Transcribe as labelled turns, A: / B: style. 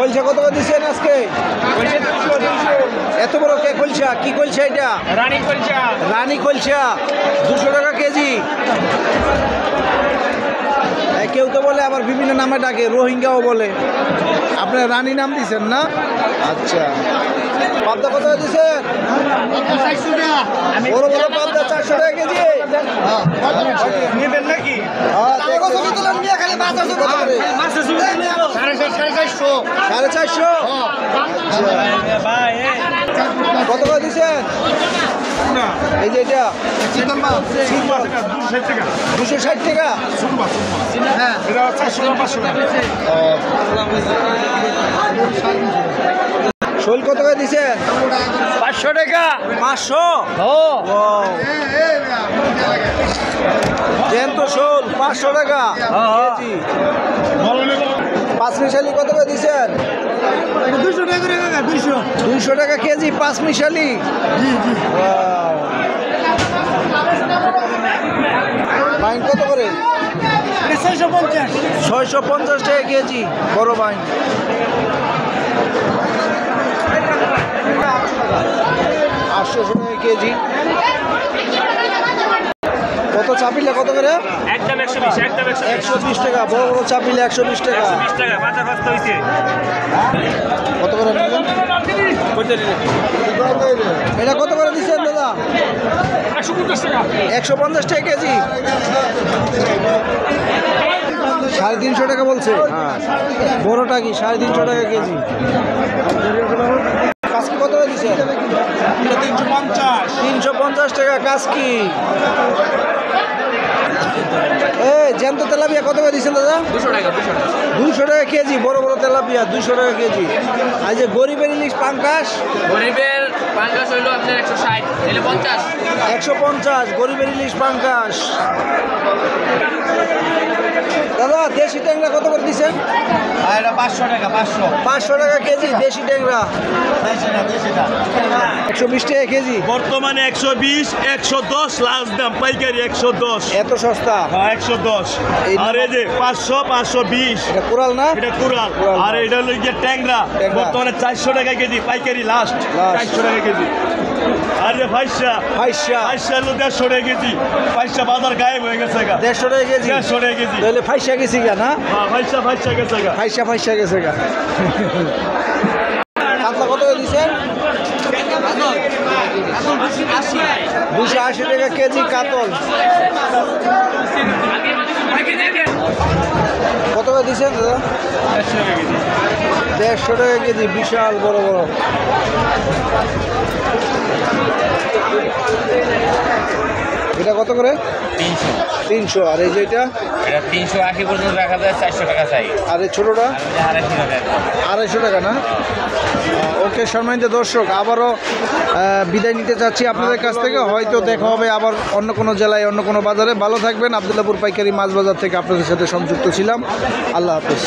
A: কলসা কত করে দিচ্ছেন আজকে? এত বড় কে কলসা? কি কলসা এটা?
B: রানী কলসা।
A: রানী কলসা 200 টাকা কেজি। কেউ তো বলে আবার বিভিন্ন নামে ডাকে, রোহিঙ্গাও বলে। আপনার রানী নাম দিচ্ছেন না? আচ্ছা, পাবদা কত দিচ্ছেন? বড় বড় পাবদা 400 টাকা কেজি।
B: নেবেন নাকি?
A: সাড়ে 400। কত করে দিচ্ছেন? এই যে এটা 260 টাকা। শোল কত করে দিচ্ছেন?
B: 500 টাকা।
A: 500? জ্যান্ত শোল 500 টাকা কেজি। পাঁচমিশালি কত করে দিচ্ছেন?
B: 200 টাকা করে।
A: 200 টাকা কেজি পাঁচমিশালি। বাইন কত করে? 650 টাকা কেজি বড় বাইন। 800 টাকা কেজি। কত চাপিলা কত করে?
B: একদম 120।
A: 120 টাকা। বড় বড় চাপিলা 120 টাকা।
B: 120 টাকা মাথা কষ্ট হইছে।
A: কত করে নিলেন? এটা কত করে দিচ্ছেন দাদা?
B: 150 টাকা।
A: 150 টাকা কেজি। 350 টাকা বলছে। বড়টা কি 350 টাকা কেজি? কাসকি কত করে দিচ্ছেন? 350 টাকা কাসকি। জ্যান্ত তেলাপিয়া কত করে দিচ্ছেন দাদা? 200 টাকা কেজি। বড় বড় তেলাপিয়া 200 টাকা কেজি। আর যে গরিবের ইলিশ পাঙ্কাশ?
C: গরিবের পাঙ্কাশ হইল আপনার 160, এলে 50।
A: 150 গরিবের ইলিশ পাঙ্কাশ। দাদা দেশি ট্যাংরা কত করে দিচ্ছেন?
B: 500 টাকা।
A: 500 টাকা কেজি দেশি ট্যাংরা। 120 টাকা কেজি।
D: বর্তমানে 120, 110 লাস্ট দাম পাইকারি 110।
A: এত সস্তা?
D: 110। আর এই যে 500, 520
A: এটা কোরাল না?
D: এটা কুরাল। আর এটা হলো গিয়ে ট্যাংরা। বর্তমানে 400 টাকা কেজি পাইকারি লাস্ট 400 টাকা কেজি। আর যে ফাইসা হলো 150 টাকা কেজি। ফাইসা বাজার গায়েব হয়ে গেছে।
A: 150 টাকা কেজি।
D: 150 টাকা কেজি।
A: তাহলে ফাইসা গেছি গা না?
D: ফাইসা গেছে।
A: ফাইসা গেছে গা। কাতলা কত করে দিচ্ছেন? 280 টাকা কেজি কাতল। কত করে দিচ্ছেন দাদা? 150 টাকা কেজি। বিশাল বড় বড়। এটা কত করে? 300। আর এই যে এটা?
C: এটা 380 পর্যন্ত রাখা যায়, 400 টাকা চাই।
A: আর এই ছোটোটা?
C: 250 টাকা।
A: 250 টাকা না? ওকে সম্মানিত দর্শক, আবারও বিদায় নিতে চাচ্ছি আপনাদের কাছ থেকে। হয়তো দেখা হবে আবার অন্য কোনো জেলায়, অন্য কোনো বাজারে। ভালো থাকবেন। আবদুল্লাহপুর পাইকারি মাছ বাজার থেকে আপনাদের সাথে সংযুক্ত ছিলাম। আল্লাহ হাফেজ।